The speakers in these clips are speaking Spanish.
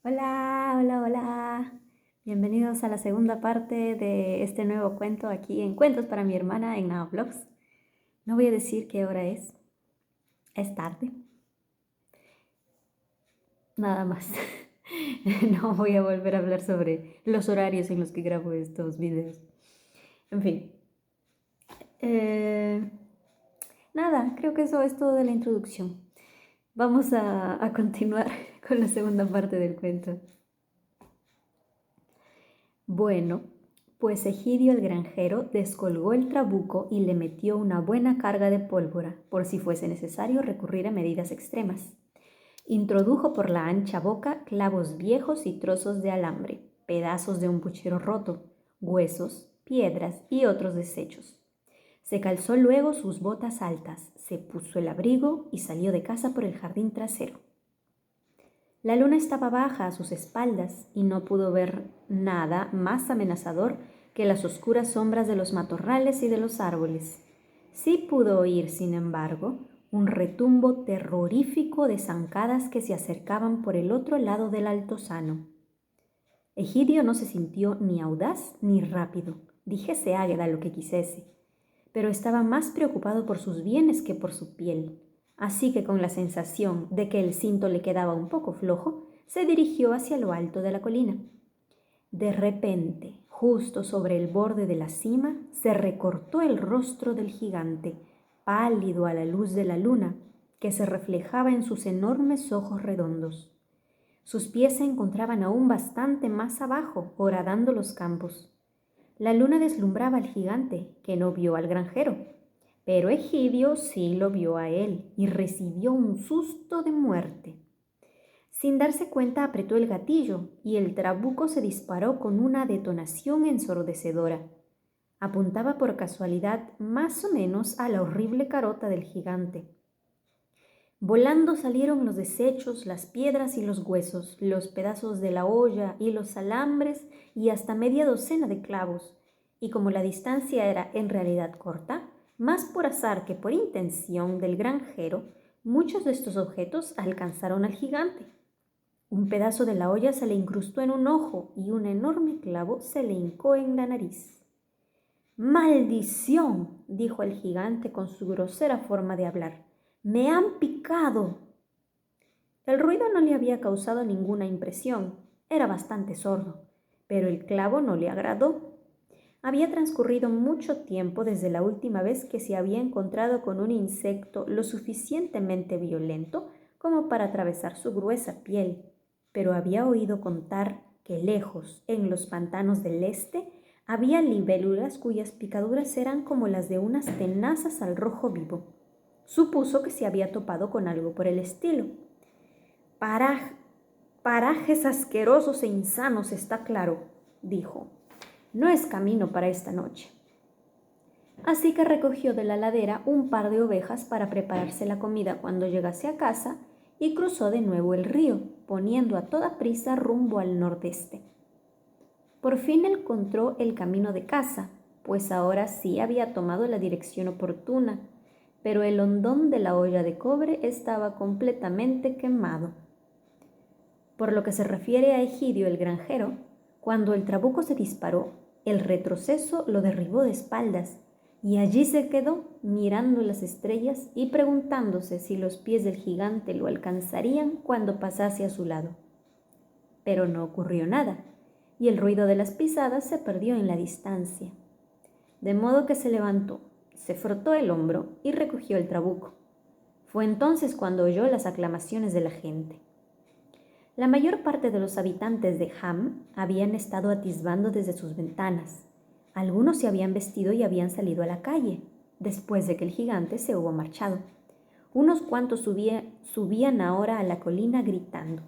Hola, hola, hola. Bienvenidos a la segunda parte de este nuevo cuento aquí en Cuentos para mi hermana en Navlogs. No voy a decir qué hora es tarde, nada más. No voy a volver a hablar sobre los horarios en los que grabo estos videos. En fin, eh, nada, creo que eso es todo de la introducción. Vamos a continuar con la segunda parte del cuento. Bueno, pues Egidio el granjero descolgó el trabuco y le metió una buena carga de pólvora, por si fuese necesario recurrir a medidas extremas. Introdujo por la ancha boca clavos viejos y trozos de alambre, pedazos de un puchero roto, huesos, piedras y otros desechos. Se calzó luego sus botas altas, se puso el abrigo y salió de casa por el jardín trasero. La luna estaba baja a sus espaldas y no pudo ver nada más amenazador que las oscuras sombras de los matorrales y de los árboles. Sí pudo oír, sin embargo, un retumbo terrorífico de zancadas que se acercaban por el otro lado del altozano. Egidio no se sintió ni audaz ni rápido, dijese Águeda lo que quisiese, pero estaba más preocupado por sus bienes que por su piel. Así que con la sensación de que el cinto le quedaba un poco flojo, se dirigió hacia lo alto de la colina. De repente, justo sobre el borde de la cima, se recortó el rostro del gigante, pálido a la luz de la luna, que se reflejaba en sus enormes ojos redondos. Sus pies se encontraban aún bastante más abajo, horadando los campos. La luna deslumbraba al gigante, que no vio al granjero, pero Egidio sí lo vio a él y recibió un susto de muerte. Sin darse cuenta apretó el gatillo y el trabuco se disparó con una detonación ensordecedora. Apuntaba por casualidad más o menos a la horrible carota del gigante. Volando salieron los desechos, las piedras y los huesos, los pedazos de la olla y los alambres y hasta media docena de clavos. Y como la distancia era en realidad corta, más por azar que por intención del granjero, muchos de estos objetos alcanzaron al gigante. Un pedazo de la olla se le incrustó en un ojo y un enorme clavo se le hincó en la nariz. ¡Maldición!, dijo el gigante con su grosera forma de hablar. ¡Me han picado! El ruido no le había causado ninguna impresión. Era bastante sordo, pero el clavo no le agradó. Había transcurrido mucho tiempo desde la última vez que se había encontrado con un insecto lo suficientemente violento como para atravesar su gruesa piel, pero había oído contar que lejos, en los pantanos del este, había libélulas cuyas picaduras eran como las de unas tenazas al rojo vivo. Supuso que se había topado con algo por el estilo. Parajes asquerosos e insanos, está claro, dijo. No es camino para esta noche. Así que recogió de la ladera un par de ovejas para prepararse la comida cuando llegase a casa y cruzó de nuevo el río, poniendo a toda prisa rumbo al nordeste. Por fin encontró el camino de casa, pues ahora sí había tomado la dirección oportuna, pero el hondón de la olla de cobre estaba completamente quemado. Por lo que se refiere a Egidio el granjero, cuando el trabuco se disparó, el retroceso lo derribó de espaldas, y allí se quedó mirando las estrellas y preguntándose si los pies del gigante lo alcanzarían cuando pasase a su lado. Pero no ocurrió nada, y el ruido de las pisadas se perdió en la distancia. De modo que se levantó, se frotó el hombro y recogió el trabuco. Fue entonces cuando oyó las aclamaciones de la gente. La mayor parte de los habitantes de Ham habían estado atisbando desde sus ventanas. Algunos se habían vestido y habían salido a la calle, después de que el gigante se hubo marchado. Unos cuantos subían ahora a la colina gritando.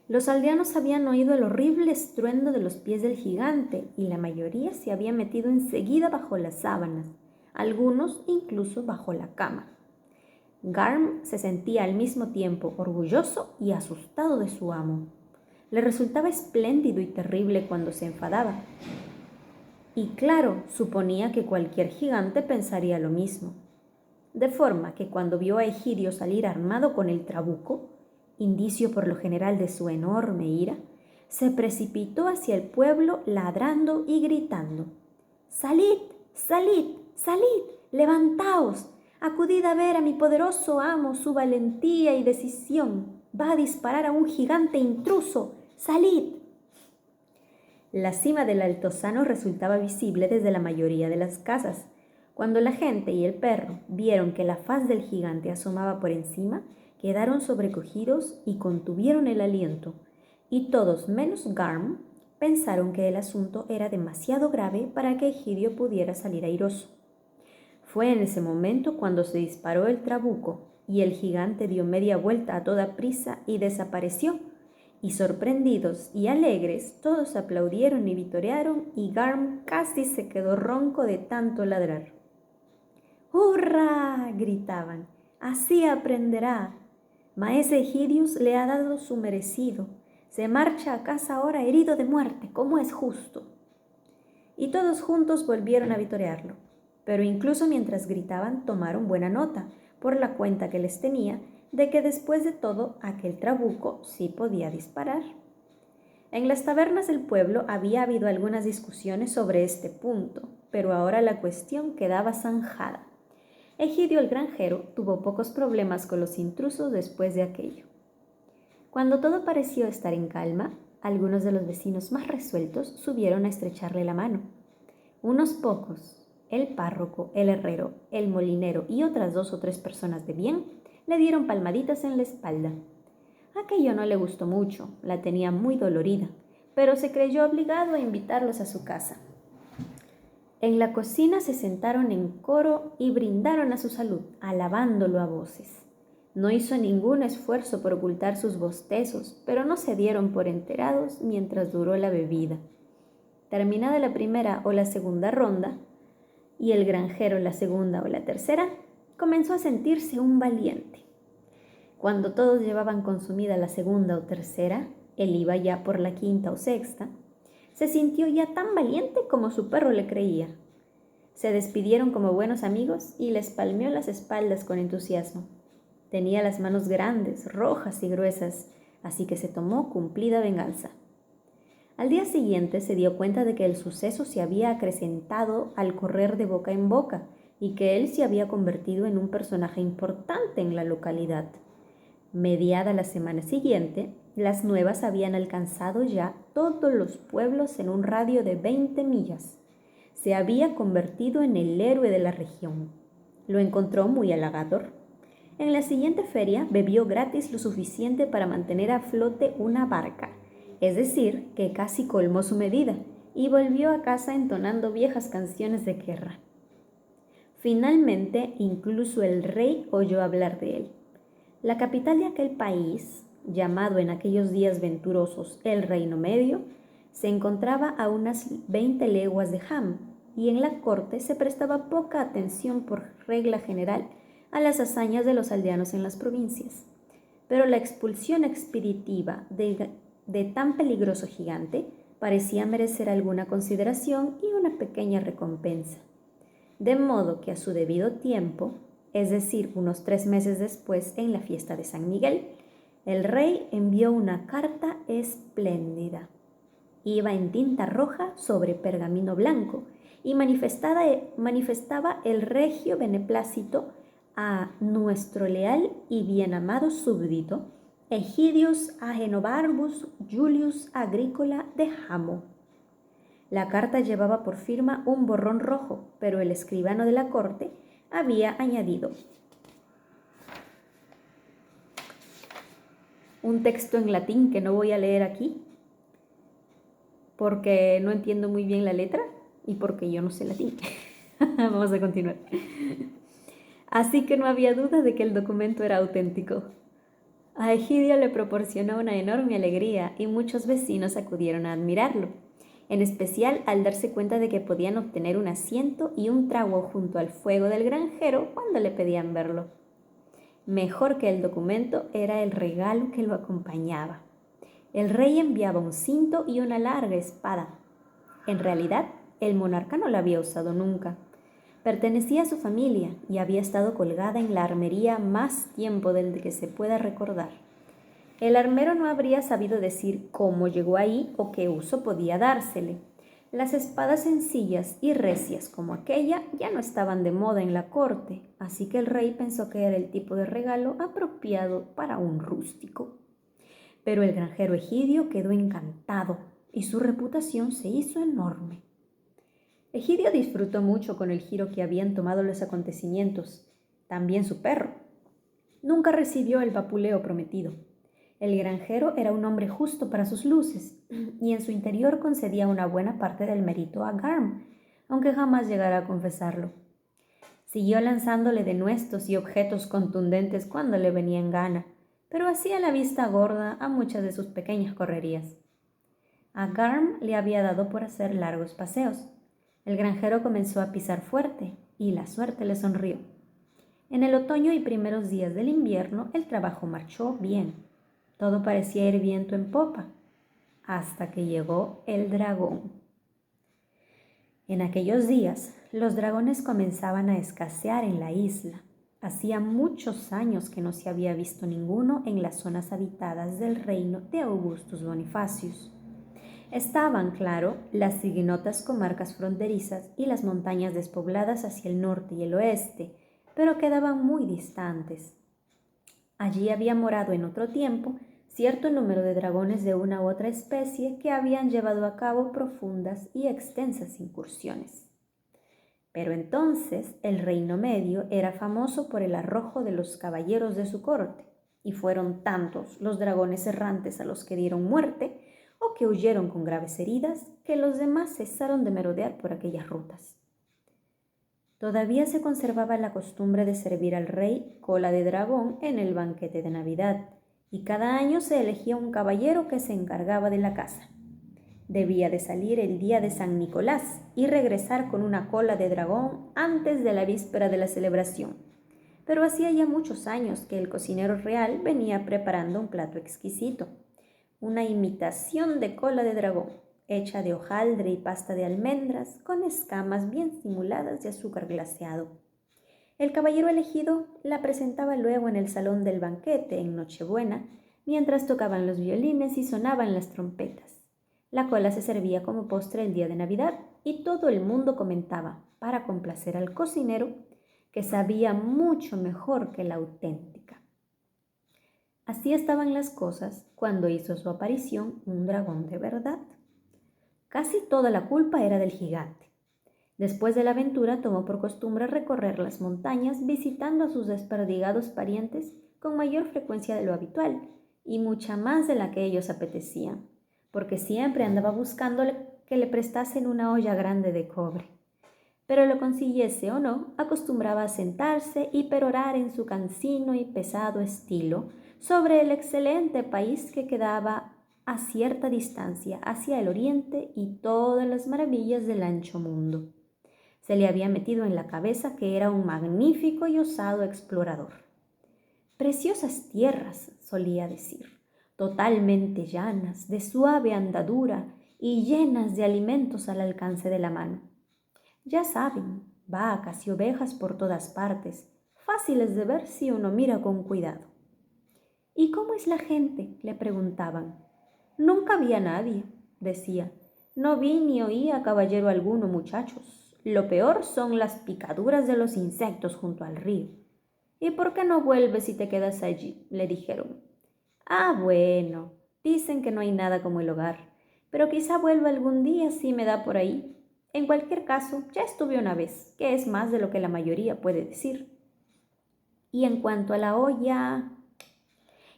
Los aldeanos habían oído el horrible estruendo de los pies del gigante y la mayoría se había metido enseguida bajo las sábanas, algunos incluso bajo la cama. Garm se sentía al mismo tiempo orgulloso y asustado de su amo. Le resultaba espléndido y terrible cuando se enfadaba. Y claro, suponía que cualquier gigante pensaría lo mismo. De forma que cuando vio a Egidio salir armado con el trabuco, indicio por lo general de su enorme ira, se precipitó hacia el pueblo ladrando y gritando: «¡Salid, salid, salid! ¡Levantaos! Acudid a ver a mi poderoso amo, su valentía y decisión. Va a disparar a un gigante intruso. ¡Salid!». La cima del altozano resultaba visible desde la mayoría de las casas. Cuando la gente y el perro vieron que la faz del gigante asomaba por encima, quedaron sobrecogidos y contuvieron el aliento, y todos menos Garm pensaron que el asunto era demasiado grave para que Egidio pudiera salir airoso. Fue en ese momento cuando se disparó el trabuco y el gigante dio media vuelta a toda prisa y desapareció, y sorprendidos y alegres todos aplaudieron y vitorearon, y Garm casi se quedó ronco de tanto ladrar. «¡Hurra!», gritaban. «Así aprenderá. Maese Egidius le ha dado su merecido. Se marcha a casa ahora herido de muerte, como es justo». Y todos juntos volvieron a vitorearlo. Pero incluso mientras gritaban tomaron buena nota, por la cuenta que les tenía, de que después de todo aquel trabuco sí podía disparar. En las tabernas del pueblo había habido algunas discusiones sobre este punto, pero ahora la cuestión quedaba zanjada. Egidio el granjero tuvo pocos problemas con los intrusos después de aquello. Cuando todo pareció estar en calma, algunos de los vecinos más resueltos subieron a estrecharle la mano. Unos pocos, el párroco, el herrero, el molinero y otras 2 o 3 personas de bien, le dieron palmaditas en la espalda. Aquello no le gustó mucho, la tenía muy dolorida, pero se creyó obligado a invitarlos a su casa. En la cocina se sentaron en coro y brindaron a su salud, alabándolo a voces. No hizo ningún esfuerzo por ocultar sus bostezos, pero no se dieron por enterados mientras duró la bebida. Terminada la primera o la segunda ronda, y el granjero la segunda o la tercera, comenzó a sentirse un valiente. Cuando todos llevaban consumida la segunda o tercera, él iba ya por la quinta o sexta, se sintió ya tan valiente como su perro le creía. Se despidieron como buenos amigos y les palmeó las espaldas con entusiasmo. Tenía las manos grandes, rojas y gruesas, así que se tomó cumplida venganza. Al día siguiente se dio cuenta de que el suceso se había acrecentado al correr de boca en boca y que él se había convertido en un personaje importante en la localidad. Mediada la semana siguiente, las nuevas habían alcanzado ya todos los pueblos en un radio de 20 millas. Se había convertido en el héroe de la región. Lo encontró muy halagador. En la siguiente feria bebió gratis lo suficiente para mantener a flote una barca, es decir, que casi colmó su medida, y volvió a casa entonando viejas canciones de guerra. Finalmente, incluso el rey oyó hablar de él. La capital de aquel país, llamado en aquellos días venturosos el Reino Medio, se encontraba a unas 20 leguas de Ham, y en la corte se prestaba poca atención por regla general a las hazañas de los aldeanos en las provincias. Pero la expulsión expeditiva de tan peligroso gigante parecía merecer alguna consideración y una pequeña recompensa. De modo que a su debido tiempo, es decir, unos 3 meses después, en la fiesta de San Miguel, el rey envió una carta espléndida. Iba en tinta roja sobre pergamino blanco y manifestaba el regio beneplácito a nuestro leal y bien amado súbdito, Egidius Agenobarbus Julius Agricola de Jamo. La carta llevaba por firma un borrón rojo, pero el escribano de la corte había añadido un texto en latín que no voy a leer aquí, porque no entiendo muy bien la letra y porque yo no sé latín. Vamos a continuar. Así que no había duda de que el documento era auténtico. A Egidio le proporcionó una enorme alegría y muchos vecinos acudieron a admirarlo, en especial al darse cuenta de que podían obtener un asiento y un trago junto al fuego del granjero cuando le pedían verlo. Mejor que el documento era el regalo que lo acompañaba. El rey enviaba un cinto y una larga espada. En realidad, el monarca no la había usado nunca. Pertenecía a su familia y había estado colgada en la armería más tiempo del que se pueda recordar. El armero no habría sabido decir cómo llegó ahí o qué uso podía dársele. Las espadas sencillas y recias como aquella ya no estaban de moda en la corte, así que el rey pensó que era el tipo de regalo apropiado para un rústico. Pero el granjero Egidio quedó encantado y su reputación se hizo enorme. Egidio disfrutó mucho con el giro que habían tomado los acontecimientos, también su perro. Nunca recibió el vapuleo prometido. El granjero era un hombre justo para sus luces, y en su interior concedía una buena parte del mérito a Garm, aunque jamás llegara a confesarlo. Siguió lanzándole denuestos y objetos contundentes cuando le venía en gana, pero hacía la vista gorda a muchas de sus pequeñas correrías. A Garm le había dado por hacer largos paseos. El granjero comenzó a pisar fuerte, y la suerte le sonrió. En el otoño y primeros días del invierno el trabajo marchó bien. Todo parecía ir viento en popa, hasta que llegó el dragón. En aquellos días, los dragones comenzaban a escasear en la isla. Hacía muchos años que no se había visto ninguno en las zonas habitadas del reino de Augustus Bonifacius. Estaban, claro, las ignotas comarcas fronterizas y las montañas despobladas hacia el norte y el oeste, pero quedaban muy distantes. Allí había morado en otro tiempo cierto número de dragones de una u otra especie que habían llevado a cabo profundas y extensas incursiones. Pero entonces el Reino Medio era famoso por el arrojo de los caballeros de su corte, y fueron tantos los dragones errantes a los que dieron muerte o que huyeron con graves heridas que los demás cesaron de merodear por aquellas rutas. Todavía se conservaba la costumbre de servir al rey cola de dragón en el banquete de Navidad, y cada año se elegía un caballero que se encargaba de la caza. Debía de salir el día de San Nicolás y regresar con una cola de dragón antes de la víspera de la celebración. Pero hacía ya muchos años que el cocinero real venía preparando un plato exquisito, una imitación de cola de dragón, hecha de hojaldre y pasta de almendras, con escamas bien simuladas de azúcar glaseado. El caballero elegido la presentaba luego en el salón del banquete en Nochebuena, mientras tocaban los violines y sonaban las trompetas. La cola se servía como postre el día de Navidad y todo el mundo comentaba, para complacer al cocinero, que sabía mucho mejor que la auténtica. Así estaban las cosas cuando hizo su aparición un dragón de verdad. Casi toda la culpa era del gigante. Después de la aventura tomó por costumbre recorrer las montañas visitando a sus desperdigados parientes con mayor frecuencia de lo habitual y mucha más de la que ellos apetecían, porque siempre andaba buscándole que le prestasen una olla grande de cobre. Pero lo consiguiese o no, acostumbraba a sentarse y perorar en su cansino y pesado estilo sobre el excelente país que quedaba a cierta distancia hacia el oriente y todas las maravillas del ancho mundo. Se le había metido en la cabeza que era un magnífico y osado explorador. Preciosas tierras, solía decir, totalmente llanas, de suave andadura y llenas de alimentos al alcance de la mano. Ya saben, vacas y ovejas por todas partes, fáciles de ver si uno mira con cuidado. ¿Y cómo es la gente?, le preguntaban. Nunca vi a nadie, decía. No vi ni oí a caballero alguno, muchachos. Lo peor son las picaduras de los insectos junto al río. ¿Y por qué no vuelves y te quedas allí?, le dijeron. Ah, bueno, dicen que no hay nada como el hogar, pero quizá vuelva algún día si me da por ahí. En cualquier caso, ya estuve una vez, que es más de lo que la mayoría puede decir. Y en cuanto a la olla...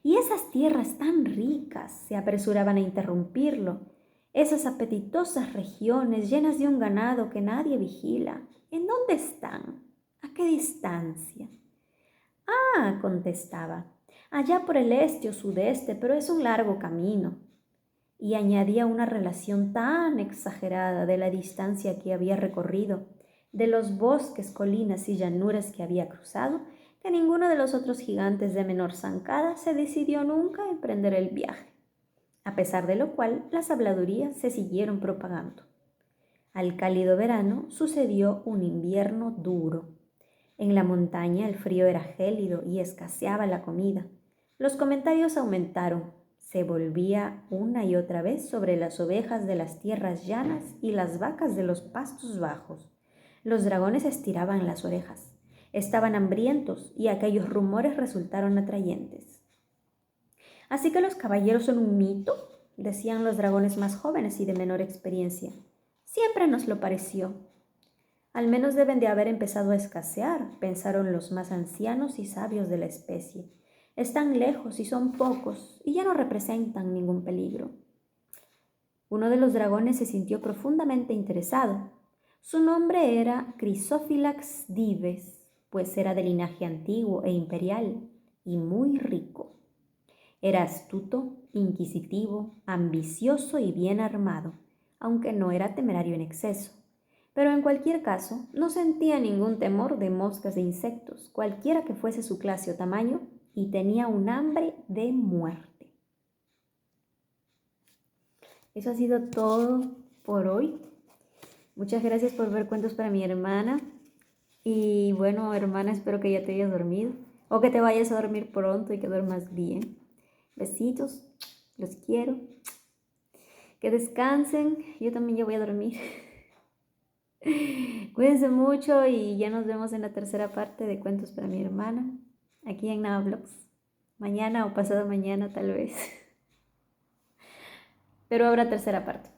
Y esas tierras tan ricas, se apresuraban a interrumpirlo, esas apetitosas regiones llenas de un ganado que nadie vigila, ¿en dónde están? ¿A qué distancia? Ah, contestaba, allá por el este o sudeste, pero es un largo camino. Y añadía una relación tan exagerada de la distancia que había recorrido, de los bosques, colinas y llanuras que había cruzado, que ninguno de los otros gigantes de menor zancada se decidió nunca a emprender el viaje, a pesar de lo cual las habladurías se siguieron propagando. Al cálido verano sucedió un invierno duro. En la montaña el frío era gélido y escaseaba la comida. Los comentarios aumentaron. Se volvía una y otra vez sobre las ovejas de las tierras llanas y las vacas de los pastos bajos. Los dragones estiraban las orejas. Estaban hambrientos y aquellos rumores resultaron atrayentes. «Así que los caballeros son un mito», decían los dragones más jóvenes y de menor experiencia. «Siempre nos lo pareció». «Al menos deben de haber empezado a escasear», pensaron los más ancianos y sabios de la especie. «Están lejos y son pocos y ya no representan ningún peligro». Uno de los dragones se sintió profundamente interesado. Su nombre era Chrysophylax Dives, pues era de linaje antiguo e imperial y muy rico. Era astuto, inquisitivo, ambicioso y bien armado, aunque no era temerario en exceso. Pero en cualquier caso, no sentía ningún temor de moscas e insectos, cualquiera que fuese su clase o tamaño, y tenía un hambre de muerte. Eso ha sido todo por hoy. Muchas gracias por ver cuentos para mi hermana. Y bueno, hermana, espero que ya te hayas dormido o que te vayas a dormir pronto y que duermas bien. Besitos, los quiero. Que descansen. Yo también ya voy a dormir. Cuídense mucho y ya nos vemos en la tercera parte de Cuentos para mi hermana, aquí en Navablogs. Mañana o pasado mañana tal vez. Pero habrá tercera parte.